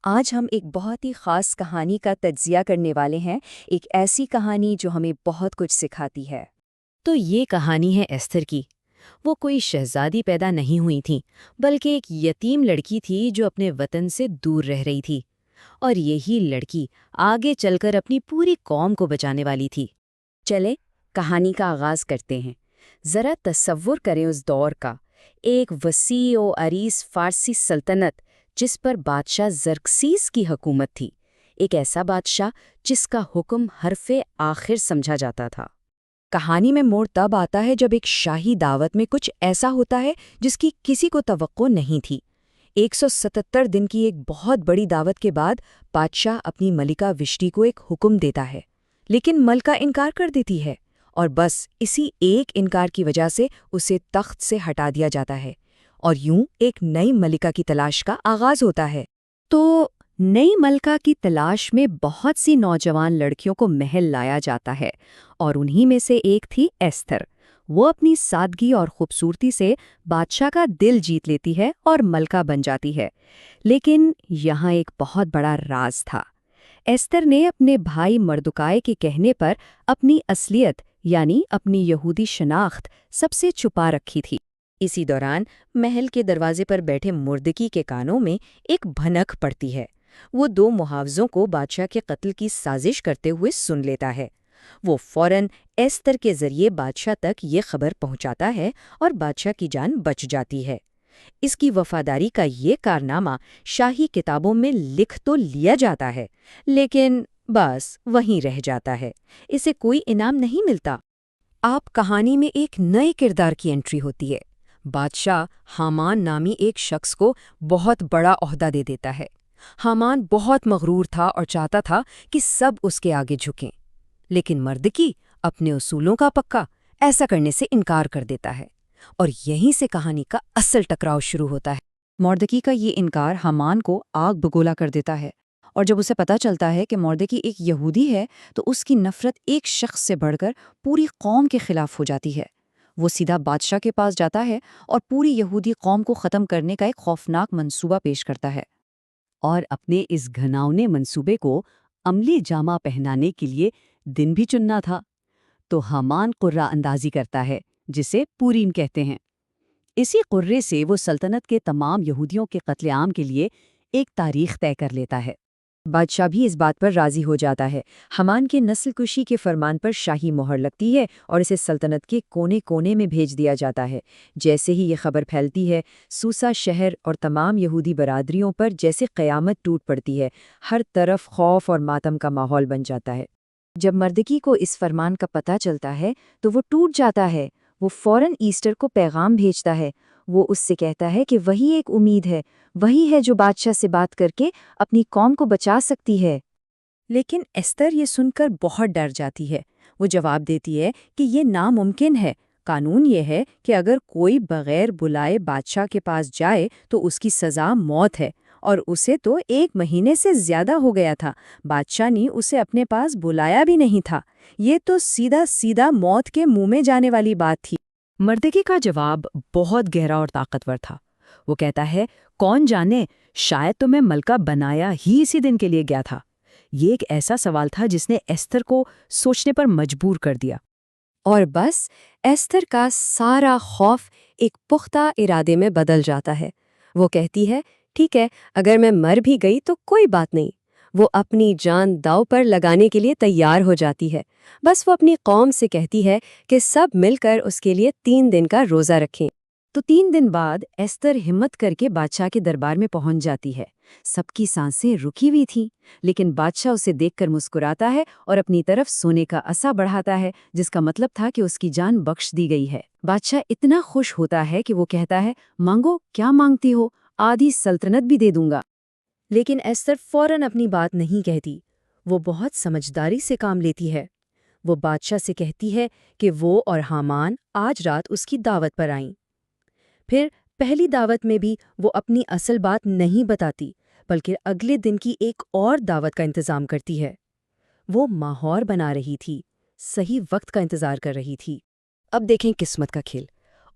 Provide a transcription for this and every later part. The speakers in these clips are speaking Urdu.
آج ہم ایک بہت ہی خاص کہانی کا تجزیہ کرنے والے ہیں، ایک ایسی کہانی جو ہمیں بہت کچھ سکھاتی ہے۔ تو یہ کہانی ہے ایستھر کی۔ وہ کوئی شہزادی پیدا نہیں ہوئی تھی، بلکہ ایک یتیم لڑکی تھی جو اپنے وطن سے دور رہ رہی تھی، اور یہی لڑکی آگے چل کر اپنی پوری قوم کو بچانے والی تھی۔ چلے کہانی کا آغاز کرتے ہیں۔ ذرا تصور کریں اس دور کا، ایک وسیع و عریض فارسی سلطنت جس پر بادشاہ زرکسیس کی حکومت تھی، ایک ایسا بادشاہ جس کا حکم حرف آخر سمجھا جاتا تھا۔ کہانی میں موڑ تب آتا ہے جب ایک شاہی دعوت میں کچھ ایسا ہوتا ہے جس کی کسی کو توقع نہیں تھی۔ 177 دن کی ایک بہت بڑی دعوت کے بعد بادشاہ اپنی ملکہ وشٹی کو ایک حکم دیتا ہے، لیکن ملکہ انکار کر دیتی ہے، اور بس اسی ایک انکار کی وجہ سے اسے تخت سے ہٹا دیا جاتا ہے، اور یوں ایک نئی ملکہ کی تلاش کا آغاز ہوتا ہے۔ تو نئی ملکہ کی تلاش میں بہت سی نوجوان لڑکیوں کو محل لایا جاتا ہے، اور انہی میں سے ایک تھی ایستھر۔ وہ اپنی سادگی اور خوبصورتی سے بادشاہ کا دل جیت لیتی ہے اور ملکہ بن جاتی ہے۔ لیکن یہاں ایک بہت بڑا راز تھا۔ ایستھر نے اپنے بھائی مردکائے کے کہنے پر اپنی اصلیت یعنی اپنی یہودی شناخت سب سے چھپا رکھی تھی۔ اسی دوران محل کے دروازے پر بیٹھے مردکی کے کانوں میں ایک بھنک پڑتی ہے۔ وہ 2 محافظوں کو بادشاہ کے قتل کی سازش کرتے ہوئے سن لیتا ہے۔ وہ فوراً ایستھر کے ذریعے بادشاہ تک یہ خبر پہنچاتا ہے اور بادشاہ کی جان بچ جاتی ہے۔ اس کی وفاداری کا یہ کارنامہ شاہی کتابوں میں لکھ تو لیا جاتا ہے، لیکن بس وہیں رہ جاتا ہے، اسے کوئی انعام نہیں ملتا۔ آپ کہانی میں ایک نئے کردار کی انٹری ہوتی ہے۔ بادشاہ حامان نامی ایک شخص کو بہت بڑا عہدہ دے دیتا ہے۔ حامان بہت مغرور تھا اور چاہتا تھا کہ سب اس کے آگے جھکیں، لیکن مردکی اپنے اصولوں کا پکا ایسا کرنے سے انکار کر دیتا ہے، اور یہیں سے کہانی کا اصل ٹکراؤ شروع ہوتا ہے۔ مردکی کا یہ انکار حامان کو آگ بگولا کر دیتا ہے، اور جب اسے پتہ چلتا ہے کہ مردکی ایک یہودی ہے تو اس کی نفرت ایک شخص سے بڑھ کر پوری قوم کے خلاف ہو جاتی ہے۔ وہ سیدھا بادشاہ کے پاس جاتا ہے اور پوری یہودی قوم کو ختم کرنے کا ایک خوفناک منصوبہ پیش کرتا ہے۔ اور اپنے اس گھناؤنے منصوبے کو عملی جامہ پہنانے کے لیے دن بھی چننا تھا۔ تو حامان قرہ اندازی کرتا ہے، جسے پوریم کہتے ہیں۔ اسی قرے سے وہ سلطنت کے تمام یہودیوں کے قتل عام کے لیے ایک تاریخ طے کر لیتا ہے۔ بادشاہ بھی اس بات پر راضی ہو جاتا ہے۔ حامان کے نسل کشی کے فرمان پر شاہی مہر لگتی ہے اور اسے سلطنت کے کونے کونے میں بھیج دیا جاتا ہے۔ جیسے ہی یہ خبر پھیلتی ہے، سوسا شہر اور تمام یہودی برادریوں پر جیسے قیامت ٹوٹ پڑتی ہے۔ ہر طرف خوف اور ماتم کا ماحول بن جاتا ہے۔ جب مردکی کو اس فرمان کا پتہ چلتا ہے تو وہ ٹوٹ جاتا ہے۔ وہ فوراً ایسٹر کو پیغام بھیجتا ہے۔ وہ اس سے کہتا ہے کہ وہی ایک امید ہے، وہی ہے جو بادشاہ سے بات کر کے اپنی قوم کو بچا سکتی ہے۔ لیکن ایستھر یہ سن کر بہت ڈر جاتی ہے۔ وہ جواب دیتی ہے کہ یہ ناممکن ہے۔ قانون یہ ہے کہ اگر کوئی بغیر بلائے بادشاہ کے پاس جائے تو اس کی سزا موت ہے، اور اسے تو 1 مہینے سے زیادہ ہو گیا تھا۔ بادشاہ نے اسے اپنے پاس بلایا بھی نہیں تھا۔ یہ تو سیدھا موت کے منہ میں جانے والی بات تھی۔ مردکی کا جواب بہت گہرا اور طاقتور تھا۔ وہ کہتا ہے، کون جانے، شاید تو میں ملکہ بنایا ہی اسی دن کے لیے گیا تھا۔ یہ ایک ایسا سوال تھا جس نے ایستھر کو سوچنے پر مجبور کر دیا۔ اور بس ایستھر کا سارا خوف ایک پختہ ارادے میں بدل جاتا ہے۔ وہ کہتی ہے، ٹھیک ہے، اگر میں مر بھی گئی تو کوئی بات نہیں۔ وہ اپنی جان داؤ پر لگانے کے لیے تیار ہو جاتی ہے۔ بس وہ اپنی قوم سے کہتی ہے کہ سب مل کر اس کے لیے 3 دن کا روزہ رکھیں۔ تو 3 دن بعد ایستھر ہمت کر کے بادشاہ کے دربار میں پہنچ جاتی ہے۔ سب کی سانسیں رکی ہوئی تھیں، لیکن بادشاہ اسے دیکھ کر مسکراتا ہے اور اپنی طرف سونے کا عصا بڑھاتا ہے، جس کا مطلب تھا کہ اس کی جان بخش دی گئی ہے۔ بادشاہ اتنا خوش ہوتا ہے کہ وہ کہتا ہے، مانگو، کیا مانگتی ہو، آدھی سلطنت بھی دے دوں گا۔ لیکن ایستھر فوراً اپنی بات نہیں کہتی۔ وہ بہت سمجھداری سے کام لیتی ہے۔ وہ بادشاہ سے کہتی ہے کہ وہ اور حامان آج رات اس کی دعوت پر آئیں۔ پھر پہلی دعوت میں بھی وہ اپنی اصل بات نہیں بتاتی، بلکہ اگلے دن کی ایک اور دعوت کا انتظام کرتی ہے۔ وہ ماہور بنا رہی تھی، صحیح وقت کا انتظار کر رہی تھی۔ اب دیکھیں قسمت کا کھیل۔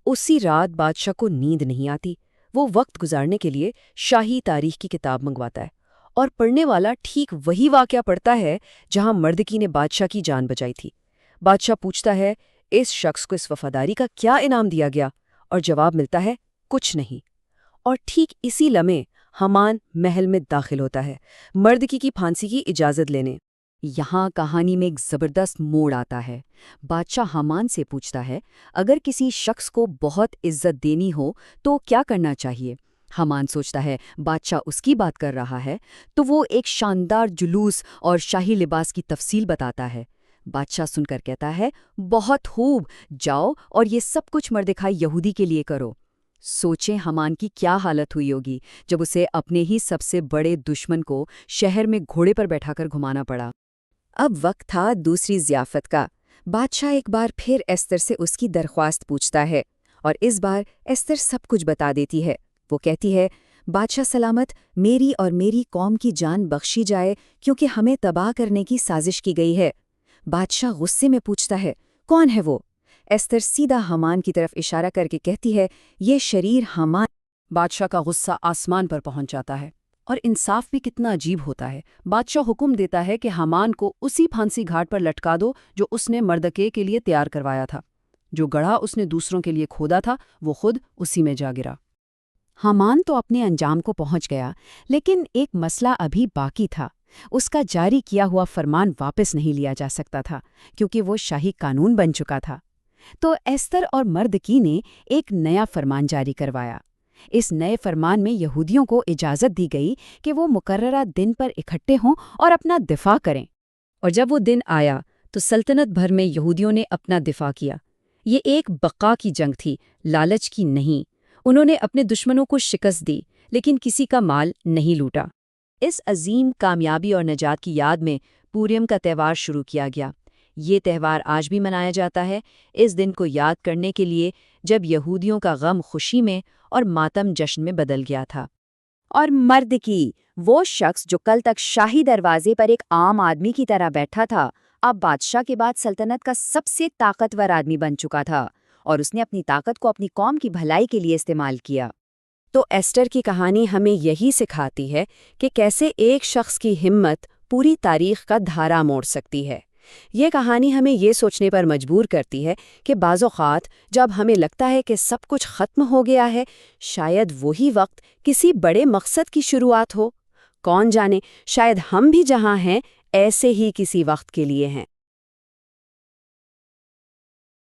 اسی رات بادشاہ کو نیند نہیں آتی۔ وہ وقت گزارنے کے لیے شاہی تاریخ کی کتاب منگواتا ہے اور پڑھنے والا ٹھیک وہی واقعہ پڑھتا ہے جہاں مردکی نے بادشاہ کی جان بچائی تھی۔ بادشاہ پوچھتا ہے اس شخص کو اس وفاداری کا کیا انعام دیا گیا، اور جواب ملتا ہے کچھ نہیں۔ اور ٹھیک اسی لمحے حمان محل میں داخل ہوتا ہے مردکی کی پھانسی کی اجازت لینے۔ یہاں کہانی میں ایک زبردست موڑ آتا ہے۔ بادشاہ حمان سے پوچھتا ہے اگر کسی شخص کو بہت عزت دینی ہو تو کیا کرنا چاہیے؟ حمان سوچتا ہے بادشاہ اس کی بات کر رہا ہے، تو وہ ایک شاندار جلوس اور شاہی لباس کی تفصیل بتاتا ہے۔ بادشاہ سن کر کہتا ہے بہت خوب، جاؤ اور یہ سب کچھ مردخائی یہودی کے لیے کرو۔ سوچیں حمان کی کیا حالت ہوئی ہوگی جب اسے اپنے ہی سب سے بڑے دشمن کو شہر میں گھوڑے پر بیٹھا کر گھمانا پڑا۔ اب وقت تھا دوسری ضیافت کا۔ بادشاہ ایک بار پھر ایستر سے اس کی درخواست پوچھتا ہے، اور اس بار ایستر سب کچھ بتا دیتی ہے۔ وہ کہتی ہے بادشاہ سلامت، میری اور میری قوم کی جان بخشی جائے کیونکہ ہمیں تباہ کرنے کی سازش کی گئی ہے۔ بادشاہ غصے میں پوچھتا ہے کون ہے وہ؟ ایستر سیدھا حمان کی طرف اشارہ کر کے کہتی ہے یہ شریر حمان۔ بادشاہ کا غصہ آسمان پر پہنچ جاتا ہے، اور انصاف بھی کتنا عجیب ہوتا ہے۔ بادشاہ حکم دیتا ہے کہ حمان کو اسی پھانسی گھاٹ پر لٹکا دو جو اس نے مردکے کے لیے تیار کروایا تھا۔ جو گڑھا اس نے دوسروں کے لیے کھودا تھا وہ خود اسی میں جا گرا۔ حمان تو اپنے انجام کو پہنچ گیا، لیکن ایک مسئلہ ابھی باقی تھا۔ اس کا جاری کیا ہوا فرمان واپس نہیں لیا جا سکتا تھا کیونکہ وہ شاہی قانون بن چکا تھا۔ تو ایستر اور مردکی نے ایک نیا فرمان جاری کروایا۔ اس نئے فرمان میں یہودیوں کو اجازت دی گئی کہ وہ مقررہ دن پر اکٹھے ہوں اور اپنا دفاع کریں۔ اور جب وہ دن آیا تو سلطنت بھر میں یہودیوں نے اپنا دفاع کیا۔ یہ ایک بقا کی جنگ تھی، لالچ کی نہیں۔ انہوں نے اپنے دشمنوں کو شکست دی لیکن کسی کا مال نہیں لوٹا۔ اس عظیم کامیابی اور نجات کی یاد میں پوریم کا تہوار شروع کیا گیا۔ یہ تہوار آج بھی منایا جاتا ہے، اس دن کو یاد کرنے کے لیے جب یہودیوں کا غم خوشی میں اور ماتم جشن میں بدل گیا تھا۔ اور مردکی، وہ شخص جو کل تک شاہی دروازے پر ایک عام آدمی کی طرح بیٹھا تھا، اب بادشاہ کے بعد سلطنت کا سب سے طاقتور آدمی بن چکا تھا، اور اس نے اپنی طاقت کو اپنی قوم کی بھلائی کے لیے استعمال کیا۔ تو ایسٹر کی کہانی ہمیں یہی سکھاتی ہے کہ کیسے ایک شخص کی ہمت پوری تاریخ کا دھارا موڑ سکتی ہے۔ یہ کہانی ہمیں یہ سوچنے پر مجبور کرتی ہے کہ بعض اوقات جب ہمیں لگتا ہے کہ سب کچھ ختم ہو گیا ہے، شاید وہی وقت کسی بڑے مقصد کی شروعات ہو۔ کون جانے، شاید ہم بھی جہاں ہیں ایسے ہی کسی وقت کے لیے ہیں۔